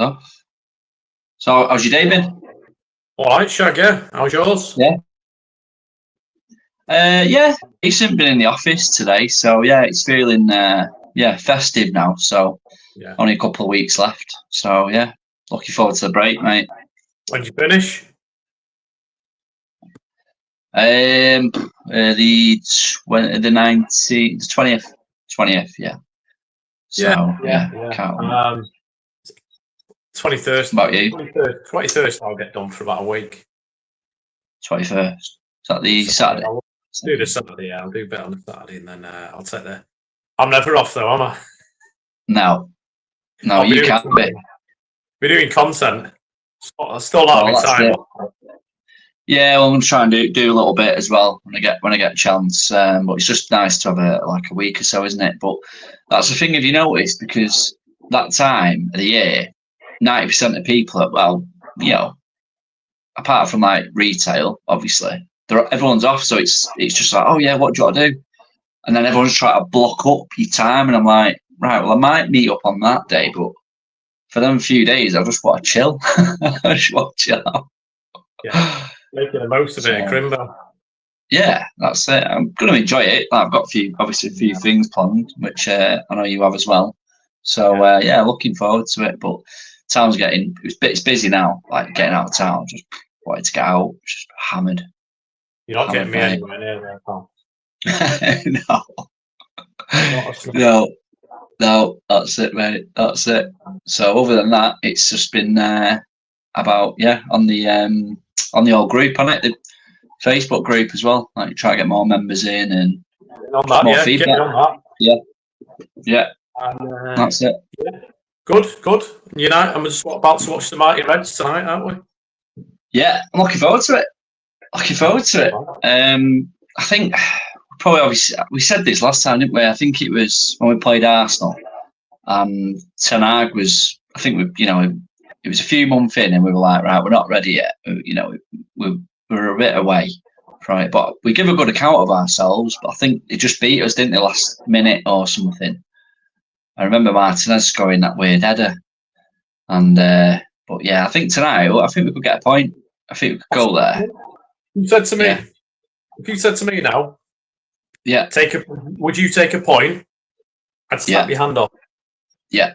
off. So, how's your day been? All right, Shag, yeah. How's yours? Yeah. Yeah, decent. Been in the office today, so yeah, it's feeling festive now. So Yeah. only a couple of weeks left. So yeah, looking forward to the break, mate. When did you finish? The 19th, 20th, yeah. So yeah. Can't wait. 21st. About you? 21st, I'll get done for about a week. 21st. Is that the Saturday? I'll do the Saturday, yeah. I'll do a bit on the Saturday, and then I'll take the... I'm never off, though, am I? No, you can't be. We're doing content. I still not having time. Yeah, well, I'm gonna try and do a little bit as well when I get a chance. But it's just nice to have a week or so, isn't it? But that's the thing, have you noticed? Because that time of the year, 90% of people, well, apart from like retail, obviously, everyone's off. So it's just like, oh yeah, what do you want to do? And then everyone's trying to block up your time, and I'm like, right, well, I might meet up on that day, but for them few days, I just want to chill. I just want to chill out. Yeah, making the most of it, Crimbo. Yeah, that's it. I'm going to enjoy it. I've got a few things planned, which I know you have as well. So looking forward to it. But town's it's busy now. Like getting out of town, just wanted to get out, just hammered. You're not getting me anywhere near there, pal. No, that's it, mate. That's it. So other than that, it's just been on the old group on it, the Facebook group as well. Like try to get more members in and more feedback. Get on that. Yeah. And, that's it. Yeah. Good. I'm just about to watch the Mighty Reds tonight, aren't we? Yeah, I'm looking forward to it. I think probably obviously we said this last time, didn't we? I think it was when we played Arsenal. Ten Hag was, I think it was a few months in, and we were like, right, we're not ready yet. We're a bit away from it, but we give a good account of ourselves. But I think they just beat us, didn't they, last minute or something? I remember Martinez scoring that weird header, and but yeah, I think tonight, I think we could get a point. I think we could go there. You said to me, if you said to me now, would you take a point? I'd snap your hand off. Yeah,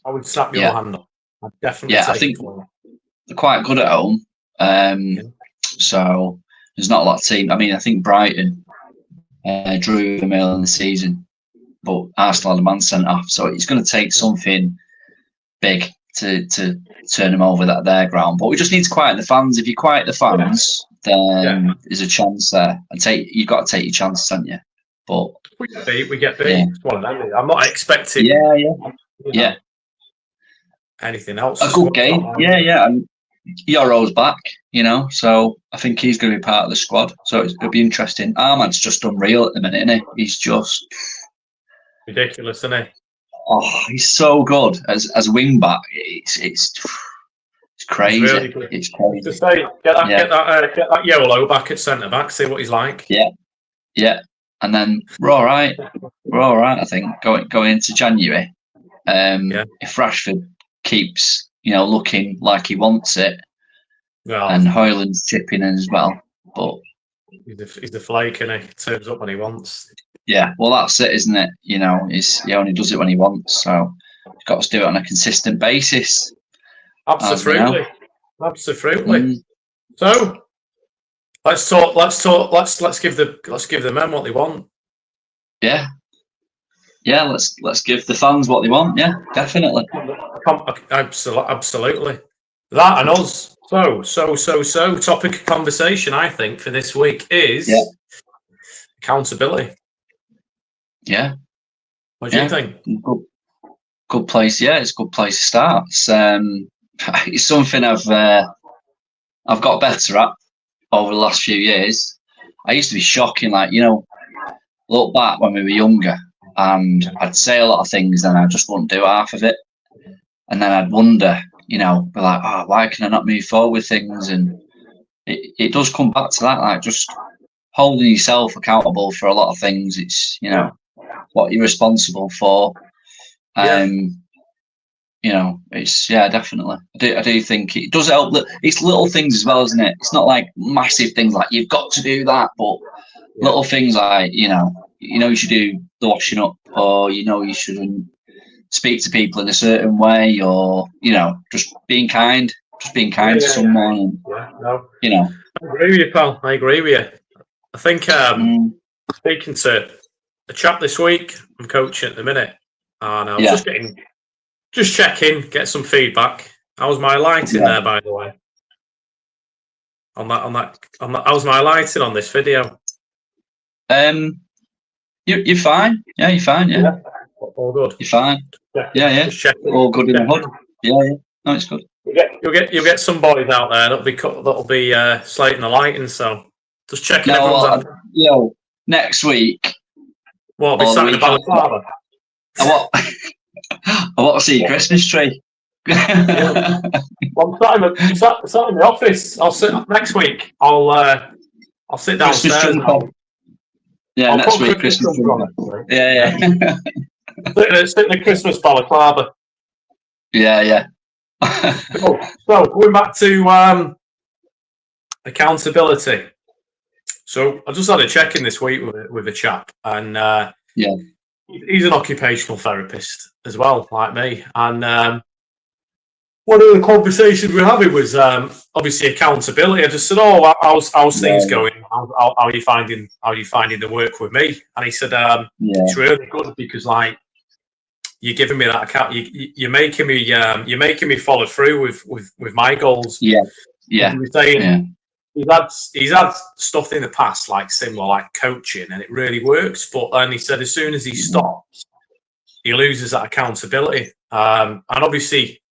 I would snap your hand off. I'd definitely. I think they're quite good at home. So there's not a lot of team. I mean, I think Brighton drew them early in the season, but Arsenal had a man sent off. So it's going to take something big to turn them over their ground. But we just need to quiet the fans. If you quiet the fans, then there's a chance there. And you've got to take your chances, haven't you? But we get beat. Yeah. It's one of them. I'm not expecting. Yeah. Anything else? A good game. Yeah. And Yoro's back, so I think he's going to be part of the squad. So it'll be interesting. Ahmad's just unreal at the minute, isn't he? He's just ridiculous, isn't he? Oh, he's so good as a wing back. It's crazy. It's really good. It's crazy. Just say, get that Yolo back at centre back. See what he's like. Yeah. And then we're all right. I think going into January. If Rashford keeps looking like he wants it, and Højlund's chipping in as well, but he's a flake, and he turns up when he wants. Yeah, well, that's it, isn't it? He only does it when he wants, so he's got to do it on a consistent basis. Absolutely. So let's talk. Let's give the men what they want. Yeah. Let's give the fans what they want. Yeah, definitely. Absolutely. That and us. So. Topic of conversation, I think, for this week is accountability. Yeah. What do you think? Good place. Yeah, it's a good place to start. It's something I've got better at over the last few years. I used to be shocking, look back when we were younger, and I'd say a lot of things, and I just wouldn't do half of it, and then I'd wonder, be like, oh, why can I not move forward with things? And it does come back to that, just holding yourself accountable for a lot of things. It's what you're responsible for. you know, it's definitely. I do think it does help. That it's little things as well, isn't it? It's not like massive things like you've got to do that, but little things like you should do the washing up, or you shouldn't speak to people in a certain way, or just being kind to someone. No. And, I agree with you, pal. I agree with you. I think speaking to a chap this week, I'm coaching at the minute, and I was just checking, get some feedback. How's my lighting there, by the way? How's my lighting on this video? You're fine. Yeah, you're fine. Yeah. All good. You're fine. Yeah. Just checking. All good in the hood. Yeah. No, it's good. You'll get some boys out there that'll be slating the lighting. So just checking everyone's out. Next week. What? Be sat in a balaclava. I want to see a Christmas tree. Well, I'm sat in the office. I'll sit next week. I'll sit downstairs. Next week Christmas tree. Yeah. Sit in a Christmas balaclava. Yeah. So going back to accountability. So I just had a check-in this week with a chap, and he's an occupational therapist as well, like me. And one of the conversations we're having was obviously accountability. I just said, "Oh, how's things going? How are you finding the work with me?" And he said, "It's really good because like you're giving me that account. You're making me follow through with my goals." Yeah. He was saying he's had stuff in the past like similar, like coaching, and it really works. But then he said as soon as he stops, he loses that accountability. And obviously,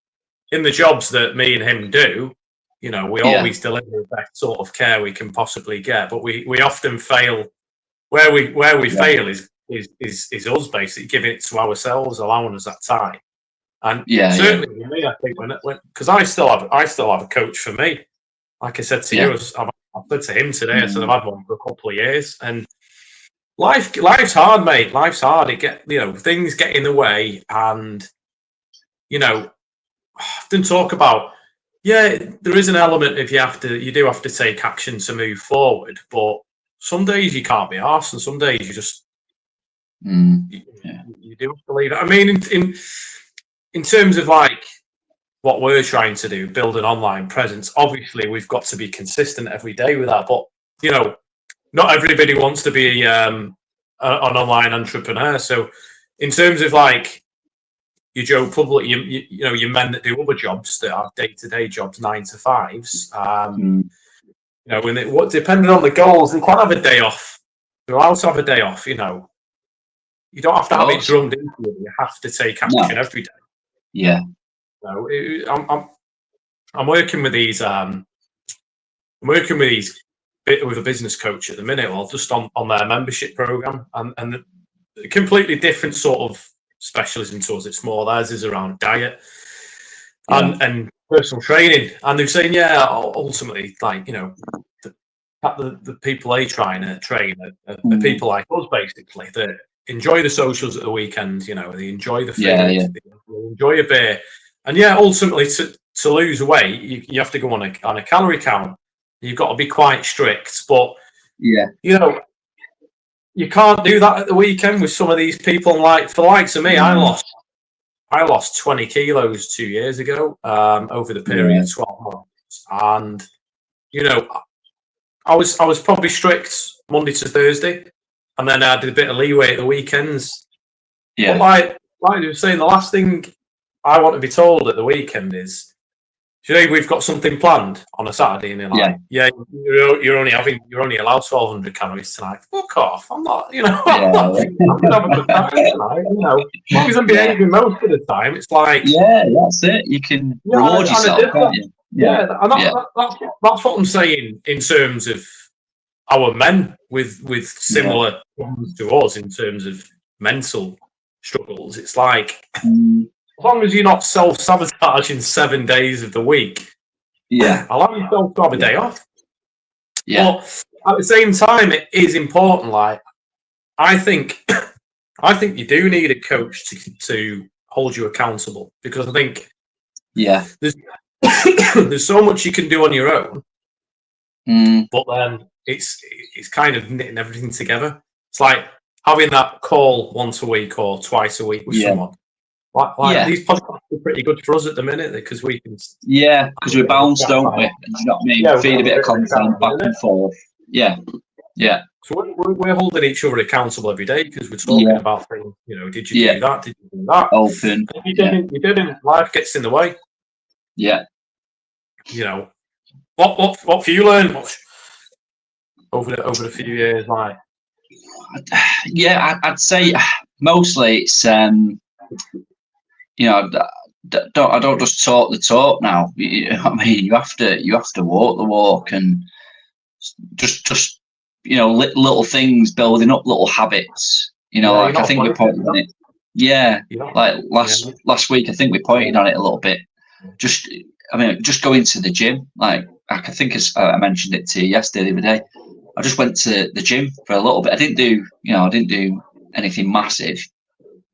in the jobs that me and him do, we always deliver the best sort of care we can possibly get, but we often fail. Where we fail is us basically giving it to ourselves, allowing us that time. And certainly with me, I think because I still have a coach for me. Like I said to you, I've said to him today, I said I've had one for a couple of years, and life's hard, mate. Life's hard. Things get in the way, and often talk about there is an element of you do have to take action to move forward, but some days you can't be arsed, and some days you just you do have to leave it. I mean, in terms of like what we're trying to do, build an online presence, obviously we've got to be consistent every day with that, but not everybody wants to be an online entrepreneur. So in terms of like your Joe Public, your men that do other jobs that are day-to-day jobs, 9 to 5s. Depending on the goals, they can have a day off. They're allowed to have a day off. You don't have to have it drummed into you. You have to take action every day. Yeah. I'm working with these. With a business coach at the minute, or just on their membership program, and a completely different sort of specialism to us. It's more theirs is around diet and personal training, and they're saying ultimately like the people they try and train are people like us basically that enjoy the socials at the weekend. They enjoy the food, they enjoy a beer, and ultimately to lose weight you have to go on a calorie count. You've got to be quite strict, but you can't do that at the weekend with some of these people. Like for the likes of me, I lost 20 kilos 2 years ago over the period of 12 months, and I was probably strict Monday to Thursday, and then I did a bit of leeway at the weekends. But like you were saying, the last thing I want to be told at the weekend is, we've got something planned on a Saturday, and you're like, you're only allowed 1,200 calories tonight. Fuck off! I'm not, I'm gonna have a good time tonight. As long as I'm behaving most of the time, it's like, that's it. You can reward yourself, can't you? That's what I'm saying in terms of our men with similar problems to us in terms of mental struggles. It's like, as long as you're not self-sabotaging 7 days of the week, allow yourself to have a day off. But at the same time, it is important. Like, I think you do need a coach to hold you accountable, because I think there's there's so much you can do on your own, but then it's kind of knitting everything together. It's like having that call once a week or twice a week with someone. Like these podcasts are pretty good for us at the minute because we can. Yeah, because we bounce, don't we? And you know what I mean? Yeah, feed a bit of content back and forth. Yeah. So we're holding each other accountable every day because we're talking about things. You know, did you do that? Did you do that? Open. If you didn't. Life gets in the way. Yeah. You know, what have you learned much over the few years? Like, yeah, I'd say mostly it's you know, I don't just talk the talk now. You know what I mean, you have to walk the walk, and just you know, little things, building up little habits. You know, like I think we pointed on it. Yeah, like last week, I think we pointed on it a little bit. Just going to the gym. Like I think as I mentioned it to you yesterday, the other day. I just went to the gym for a little bit. I didn't do anything massive,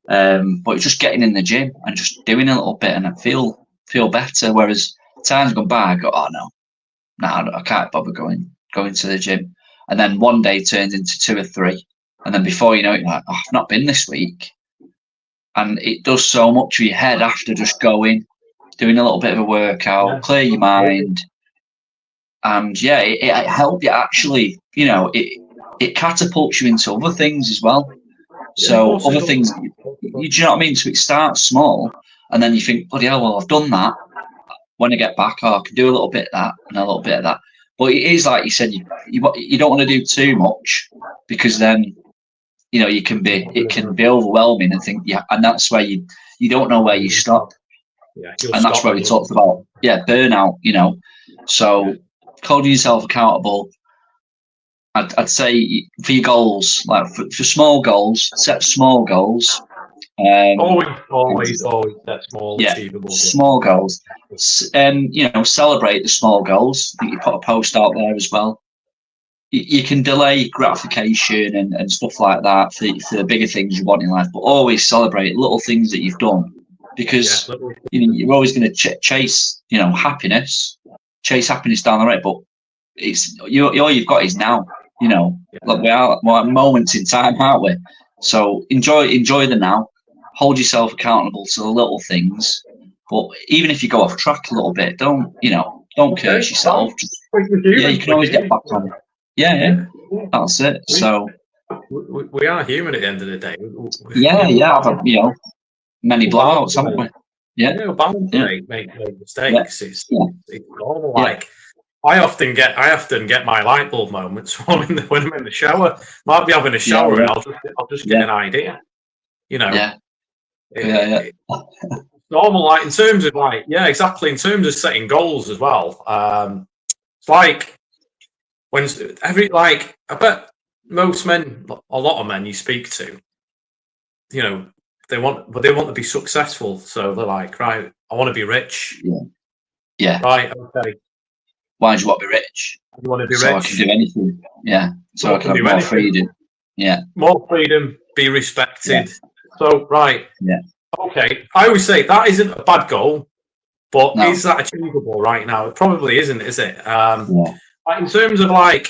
but it's just getting in the gym and just doing a little bit, and I feel better. Whereas times gone by, I go, oh no, I can't bother going to the gym. And then one day turns into 2 or 3, and then before you know it, you're like, oh, I've not been this week. And it does so much for your head after just doing a little bit of a workout, clear your mind. And yeah, it helped you actually, you know, it catapults you into other things as well. So other things, do you know what I mean? So it starts small, and then you think, bloody hell, well, I've done that. When I get back, I can do a little bit of that and a little bit of that. But it is like you said, you don't want to do too much, because then, you know, it can be overwhelming and think, and that's where you don't know where you stop. And that's where we talked about, burnout, you know. So holding yourself accountable, I'd say for your goals, like for small goals, set small goals. Always set small, achievable. Small goals. You know, celebrate the small goals. I think you put a post out there as well. You can delay gratification and stuff like that for the bigger things you want in life, but always celebrate little things that you've done, because you know, you're always going to chase, you know, happiness down the road, but it's all you've got is now. You know, like we're at moments in time, aren't we? So enjoy the now. Hold yourself accountable to the little things, but even if you go off track a little bit, don't curse yourself. You can always get back on. Yeah, that's it. So we are human at the end of the day. I've had, you know, many blowouts, haven't we? Yeah, bound to make mistakes. It's normal. Like I often get my light bulb moments when I'm in the shower. Might be having a shower and I'll just get an idea. You know. It's normal. Like in terms of exactly. In terms of setting goals as well. It's like I bet most men, a lot of men you speak to, you know, they want to be successful. So they're like, right, I want to be rich. Yeah. Right. Okay. Why do you want to be rich? You want to be so rich. I can do anything. Yeah. So I can have more freedom. Yeah. More freedom, be respected. So, right. Yeah. Okay. I always say that isn't a bad goal, but is that achievable right now? It probably isn't, is it? In terms of like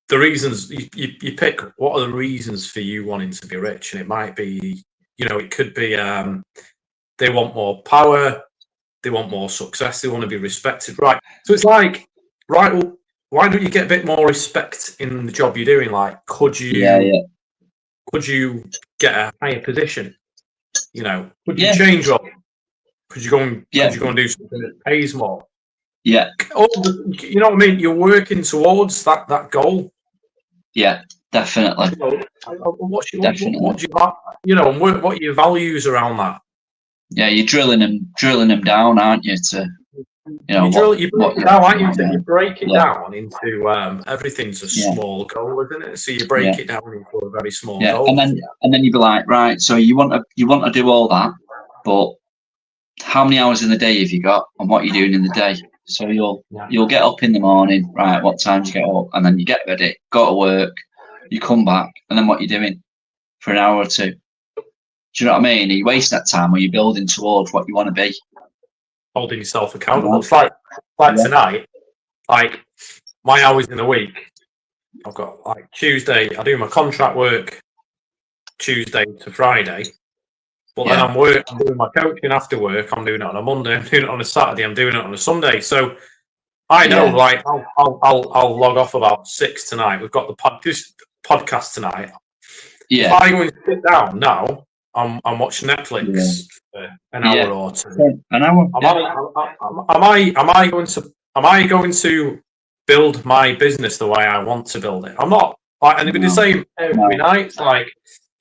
the reasons you pick, what are the reasons for you wanting to be rich? And it might be, you know, it could be they want more power, they want more success, they want to be respected. Right. So it's like, right, well, why don't you get a bit more respect in the job you're doing? Like, could you get a higher position? You know, could you change role? Could you go and do something that pays more? Yeah. You know what I mean? You're working towards that goal. Yeah, definitely. What are your values around that? Yeah, you're drilling them down, aren't you? To you break it down into everything's a small goal, isn't it? So you break it down into a very small goal. And then you'd be like, right, so you want to do all that, but how many hours in the day have you got, and what are you doing in the day? So you'll get up in the morning, right? What time do you get up? And then you get ready, go to work, you come back, and then what are you doing for an hour or two? Do you know what I mean? Are you wasting that time, or are you building towards what you want to be? Holding yourself accountable. It's like tonight, like my hours in the week, I've got like Tuesday, I do my contract work Tuesday to Friday, but then I'm doing my coaching after work. I'm doing it on a Monday, I'm doing it on a Saturday, I'm doing it on a Sunday. So I know, like, I'll log off about 6 tonight. We've got this podcast tonight. If I go and sit down now, I'm watching Netflix for an hour or two. An hour. Am I going to build my business the way I want to build it? I'm not. And it'd be the same every night. It's like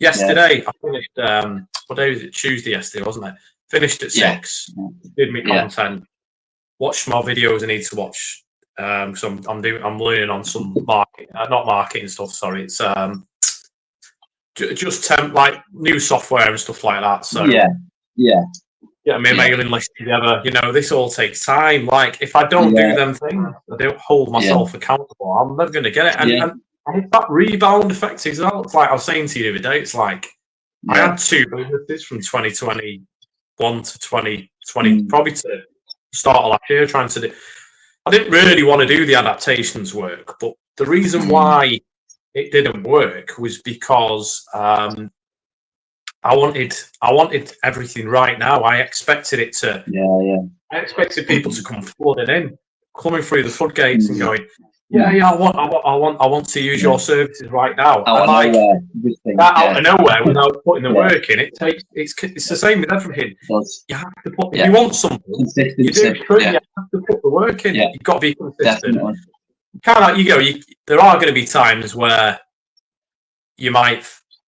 yesterday, I finished. What day was it? Tuesday yesterday, wasn't it? Finished at 6. Did my content. Watched more videos I need to watch. So I'm learning on some not marketing stuff. Sorry, it's just like new software and stuff like that. So get my mailing list together. You know, this all takes time. Like, if I don't do them things, I don't hold myself accountable, I'm never going to get it. And it's that rebound effect as well. It's like I was saying to you the other day, it's like I had 2 businesses from 2021 to 2020, probably to start of last year, trying to do. I didn't really want to do the adaptations work, but the reason why it didn't work was because I wanted everything right now. I expected it to. I expected people to come flooding in, coming through the floodgates and going, I want to use your services right now. Out of nowhere without putting the work in. It's the same with everything. You have to put. If you want something, you do. You have to put the work in. You've got to be consistent. Definitely. Kind of there are going to be times where you might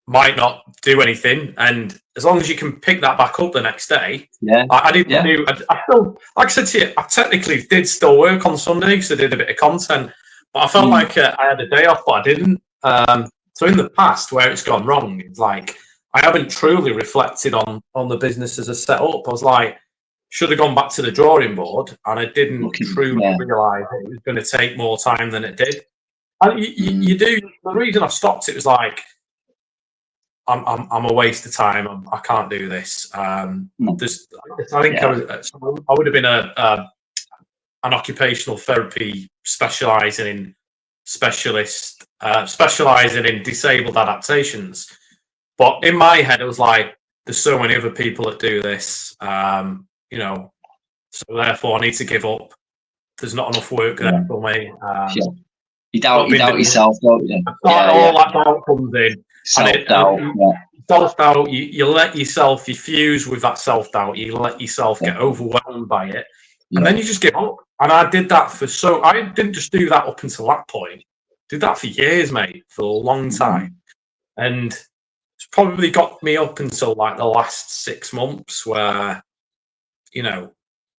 not do anything, and as long as you can pick that back up the next day. I didn't do. I still, like I said to you, I technically did still work on Sunday because I did a bit of content, but I felt like I had a day off, but I didn't. So in the past, where it's gone wrong, it's like I haven't truly reflected on the business as a setup. I was like, should have gone back to the drawing board, and I didn't truly realise it was going to take more time than it did. And you do. The reason I stopped it was like, I'm a waste of time. I can't do this. I think I would have been an occupational therapy specialising in disabled adaptations. But in my head, it was like, there's so many other people that do this. So therefore I need to give up. There's not enough work there for me. You doubt yourself, don't you? All that doubt comes in. Self-doubt. Self-doubt, you let yourself, you fuse with that self-doubt, you let yourself get overwhelmed by it, and then you just give up. And I did that I didn't just do that up until that point. Did that for years, mate, for a long time. And it's probably got me up until like the last 6 months where,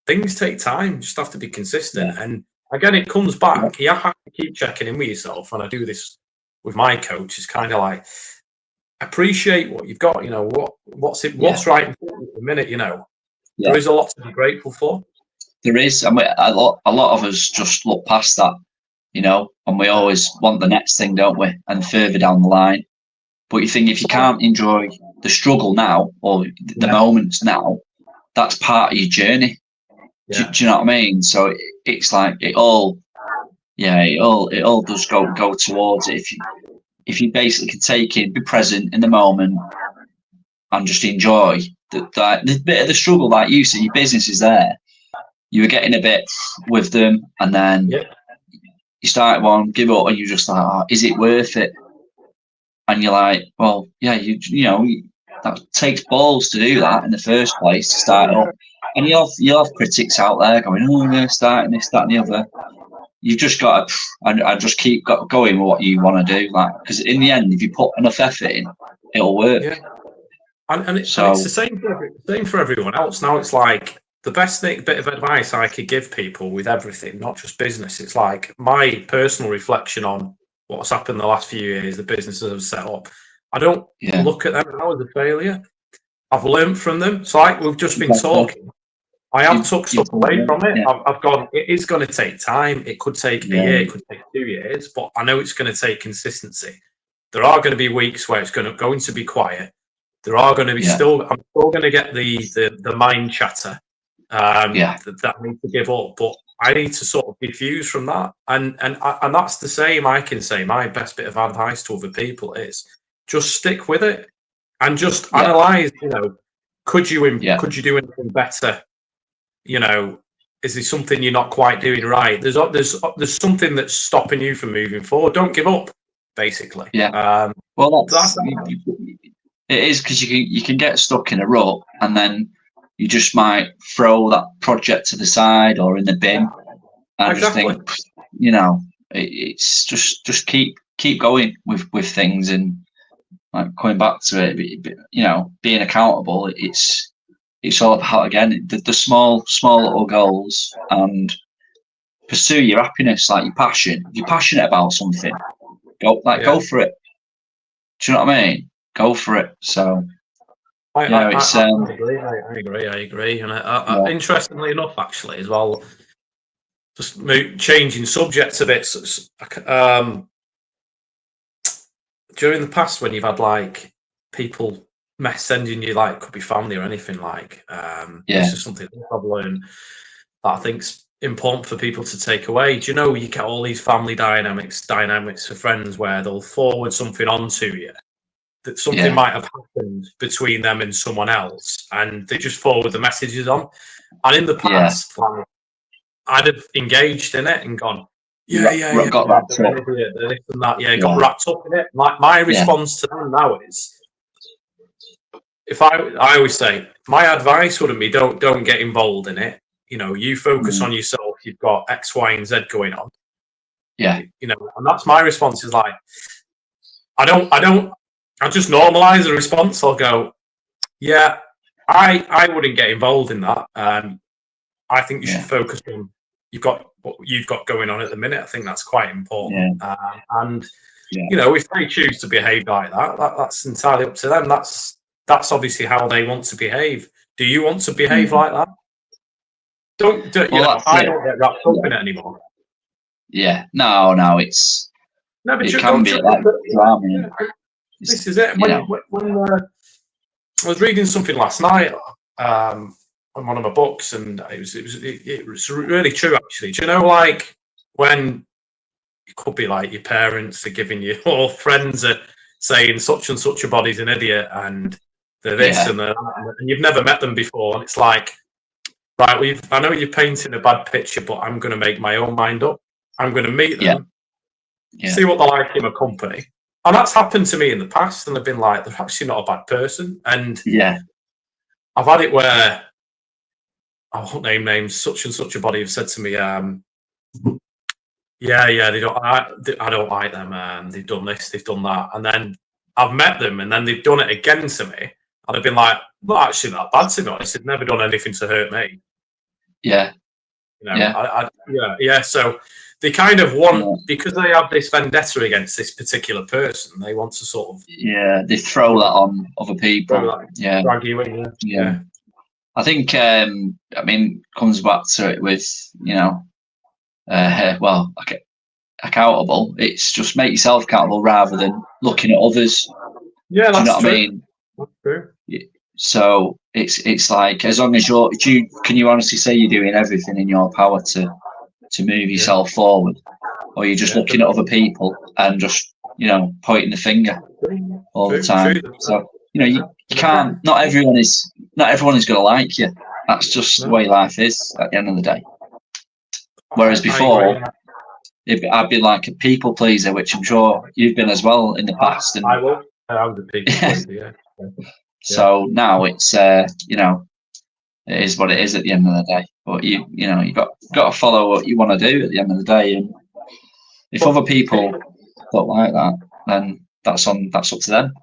things take time. You just have to be consistent. And again, it comes back. You have to keep checking in with yourself. And I do this with my coach. It's kind of like, appreciate what you've got. What's right in the minute. There is a lot to be grateful for. There is. I mean, a lot of us just look past that, and we always want the next thing, don't we? And further down the line. But you think, if you can't enjoy the struggle now or the moments now, that's part of your journey. Do you know what I mean? So it's like it all does go towards it. If you basically can take it, be present in the moment, and just enjoy the bit of the struggle, like you said, your business is there. You were getting a bit with them, and then you start one, give up, and you're just like, is it worth it? And you're like, well, that takes balls to do that in the first place, to start up. And you'll have critics out there going, oh, starting this, that, and the other. You've just got to, and just keep going with what you want to do, because in the end, if you put enough effort in, it'll work. And it's the same for everyone else. Now it's like the best bit of advice I could give people with everything, not just business. It's like my personal reflection on what's happened the last few years, the businesses I've set up. I don't look at them now as a failure. I've learned from them. So like we've just been talking, I have took stuff away from it. I've gone, it is going to take time. It could take a year, it could take 2 years, but I know it's going to take consistency. There are going to be weeks where it's going to be quiet. There are going to be I'm still going to get the mind chatter that I need to give up, but I need to sort of diffuse from that. And that's the same I can say. My best bit of advice to other people is just stick with it and just analyze, could you do anything better? Is there something you're not quite doing right? There's something that's stopping you from moving forward. Don't give up, basically. Yeah. Well, it is, because you can get stuck in a rut, and then you just might throw that project to the side or in the bin, and just think, it's just keep going with things, and like coming back to it, being accountable. It's all about, again, the small little goals, and pursue your happiness, like your passion. If you're passionate about something, go for it. Do you know what I mean? Go for it. So I agree. And interestingly enough, actually, as well, just changing subjects a bit. During the past, when you've had like people sending you, like, could be family or anything, like, this is something I've learned that I think's important for people to take away. Do you get all these family dynamics for friends where they'll forward something onto you, that something might have happened between them and someone else, and they just forward the messages on. And in the past, like, I'd have engaged in it and gone, got wrapped up. This and that, got wrapped up in it. My response to them now is, I always say, my advice wouldn't be don't get involved in it. You focus on yourself. You've got X, Y, and Z going on. Yeah. And that's my response, is like, I just normalize the response. I'll go, I wouldn't get involved in that. I think you should focus on what you've got going on at the minute. I think that's quite important. And if they choose to behave like that, that's entirely up to them. That's obviously how they want to behave. Do you want to behave like that? I don't get wrapped up in it anymore. Yeah, no, it's. No, but it can be like drama. This is it. When I was reading something last night on one of my books, and it was really true, actually. Do you know, like, when it could be like your parents are giving you, or friends are saying such and such a body's an idiot, and they're this and they're that, and you've never met them before, and it's like, right, I know you're painting a bad picture, but I'm going to make my own mind up. I'm going to meet them, see what they're like in my company. And that's happened to me in the past, and I've been like, they're actually not a bad person. And I've had it where, I won't name names, such and such a body have said to me, they don't, I don't like them, they've done this, they've done that. And then I've met them, and then they've done it again to me, and I've been like, not actually that bad, to be honest. They've never done anything to hurt me. So they kind of want, because they have this vendetta against this particular person, they want to sort of they throw that on other people. Drag you in. I think comes back to it with accountable. It's just make yourself accountable rather than looking at others. Yeah, that's what true. I mean? That's true. So it's like, as long as can you honestly say you're doing everything in your power to move yourself forward, or you're just looking at other people and just pointing the finger all the time? So you can't. Not everyone is going to like you. That's just the way life is at the end of the day. Whereas before, I've been like a people pleaser, which I'm sure you've been as well in the past. And I was a people pleaser. So now it's it is what it is at the end of the day. But you got to follow what you want to do at the end of the day. And if other people don't like that, then that's up to them.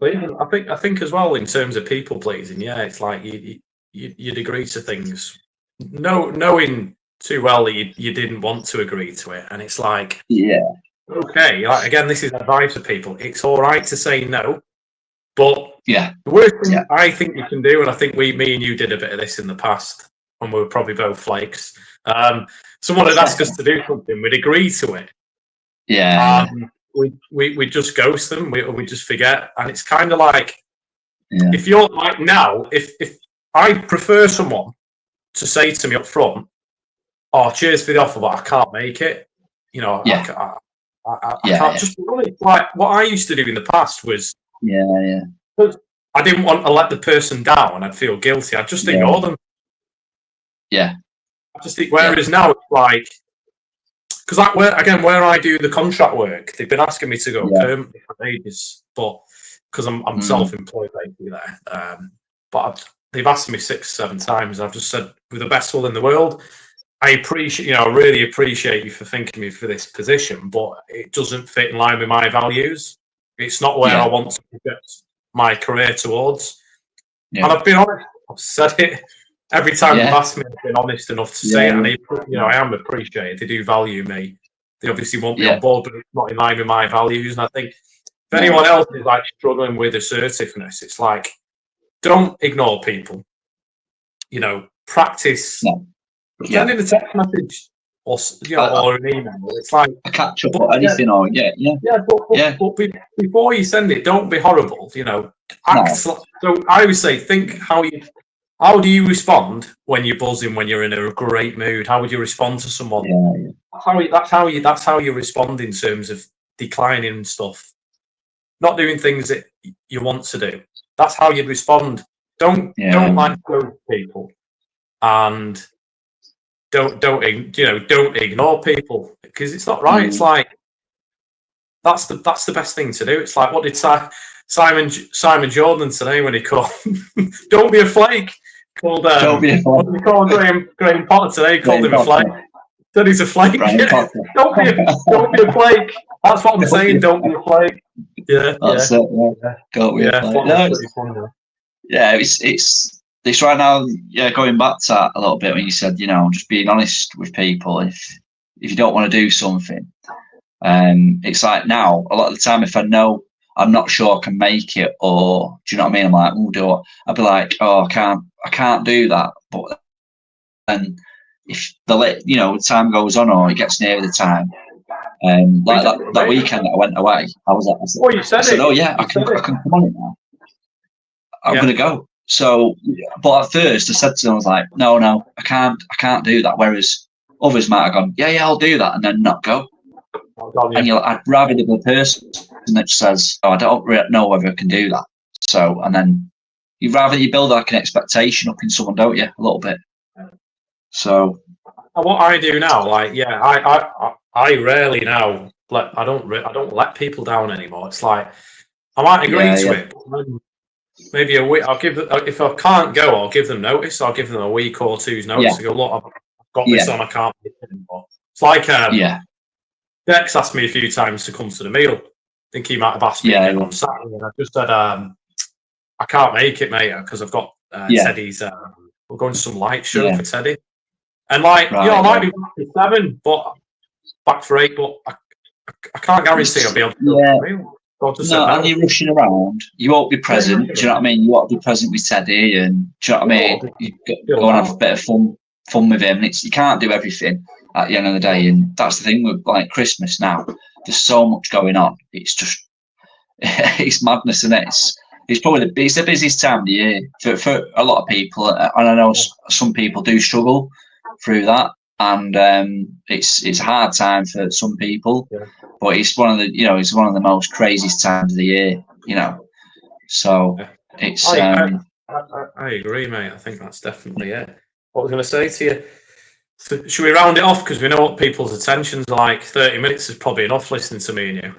I think as well, in terms of people pleasing, it's like you'd agree to things, knowing too well that you didn't want to agree to it, and it's like, okay, like, again, this is advice for people. It's all right to say no, but the worst thing I think you can do, and I think me and you did a bit of this in the past, and we were probably both flakes. Someone would ask us to do something, we'd agree to it. We just ghost them, we just forget, and it's kind of like, if you're like now, if I prefer someone to say to me up front, "Oh, cheers for the offer, but I can't make it." You know, I can't just be honest. Like what I used to do in the past was, I didn't want to let the person down. I'd feel guilty. I'd just ignore them. Yeah. I just think. Whereas now it's like, because like where I do the contract work, they've been asking me to go permanently for ages, but because I'm self-employed basically there. But they've asked me 6-7 times. I've just said, with the best will in the world, I appreciate, I really appreciate you for thinking me for this position, but it doesn't fit in line with my values. It's not where I want to get my career towards. And I've been honest. I've said it every time they've asked me. I've been honest enough to say it, and I am appreciated. They do value me. They obviously want me on board, but it's not in line with my values. And I think if anyone else is like struggling with assertiveness, it's like, don't ignore people. Practice sending a text message or or an email. It's like a catch up or anything, but before you send it, don't be horrible. Act. So I always say, think how do you respond when you're buzzing, when you're in a great mood? How would you respond to someone? That's how you respond in terms of declining stuff, not doing things that you want to do. That's how you'd respond. Don't like those people, and don't ignore people, because it's not right. It's like that's the best thing to do. It's like, what did Simon Jordan today when he called "Don't be a flake"? What did he call Graham Potter today? He called him a flake. Said he's a flake. Don't be a flake. That's what I'm saying. Don't be a flake. That's it. Don't be a flake. It's right now. Going back to that a little bit when you said, just being honest with people. If you don't want to do something, it's like now a lot of the time, if I know I'm not sure I can make it, or do you know what I mean? I'm like, do it. I'd be like, oh, I can't do that. But then if the time goes on, or it gets near the time, like that weekend that I went away, I said, oh yeah, I can come on it now. I'm gonna go. So, but at first I said to them, I was like, no, I can't do that. Whereas others might have gone, yeah, I'll do that, and then not go. And I'd rather the person that says, oh, I don't really know whether I can do that. So, and then you build like an expectation up in someone, don't you? A little bit. So, what I do now, I rarely now I don't let people down anymore. It's like, I might agree to it, but maybe a week. If I can't go, I'll give them notice. I'll give them a week or two's notice. I go, look, I've got this on. I can't make it anymore. It's like Dex asked me a few times to come to the meal. I think he might have asked me again on Saturday, and I just said, I can't make it, mate, because I've got Teddy's. We're going to some light show for Teddy, and I might be back for 7, but back for 8, but I can't guarantee I'll be able to go to the meal. And you're rushing around. You won't be present. Do you know what I mean? You won't be present with Teddy, and do you know what I mean? You go and have a bit of fun with him. You can't do everything at the end of the day, and that's the thing with like Christmas now. There's so much going on. It's just it's madness, and it's probably the busiest time of the year for a lot of people, and I know some people do struggle through that, and it's a hard time for some people. But it's one of the most craziest times of the year, So it's. I agree, mate. I think that's definitely it. What I was going to say to you. So should we round it off, because we know what people's attentions are like? 30 minutes is probably enough listening to me and you.